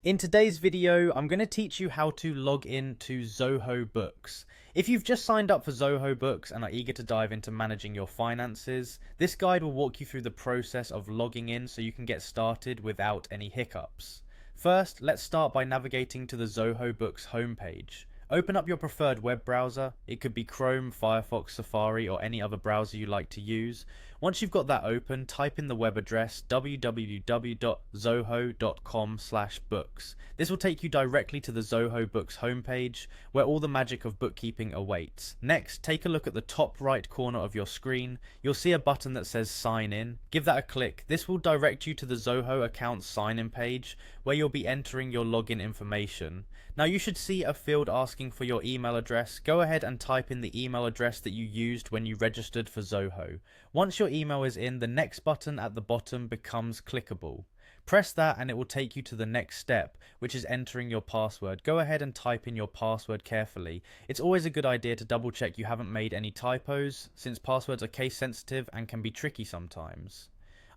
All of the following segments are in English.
In today's video, I'm going to teach you how to log in to Zoho Books. If you've just signed up for Zoho Books and are eager to dive into managing your finances, this guide will walk you through the process of logging in so you can get started without any hiccups. First, let's start by navigating to the Zoho Books homepage. Open up your preferred web browser. It could be Chrome, Firefox, Safari, or any other browser you like to use. Once you've got that open, type in the web address www.zoho.com/books. This will take you directly to the Zoho Books homepage, where all the magic of bookkeeping awaits. Next, take a look at the top right corner of your screen. You'll see a button that says Sign In. Give that a click. This will direct you to the Zoho account sign-in page, where you'll be entering your login information. Now you should see a field asking for your email address. Go ahead and type in the email address that you used when you registered for Zoho. Once your email is in, the next button at the bottom becomes clickable. Press that and it will take you to the next step, which is entering your password. Go ahead and type in your password carefully. It's always a good idea to double check you haven't made any typos, since passwords are case sensitive and can be tricky sometimes.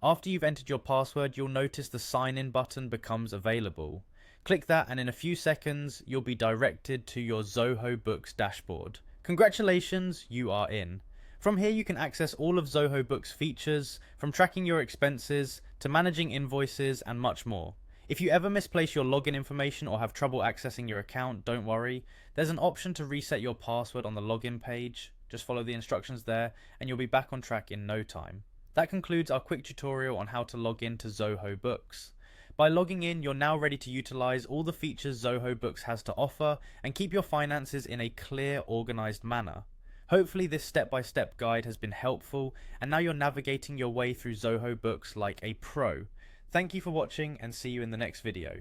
After you've entered your password, you'll notice the sign in button becomes available. Click that and in a few seconds, you'll be directed to your Zoho Books dashboard. Congratulations, you are in. From here you can access all of Zoho Books features, from tracking your expenses, to managing invoices, and much more. If you ever misplace your login information or have trouble accessing your account, don't worry. There's an option to reset your password on the login page. Just follow the instructions there, and you'll be back on track in no time. That concludes our quick tutorial on how to log in to Zoho Books. By logging in, you're now ready to utilize all the features Zoho Books has to offer and keep your finances in a clear, organized manner. Hopefully this step-by-step guide has been helpful, and now you're navigating your way through Zoho Books like a pro. Thank you for watching and see you in the next video.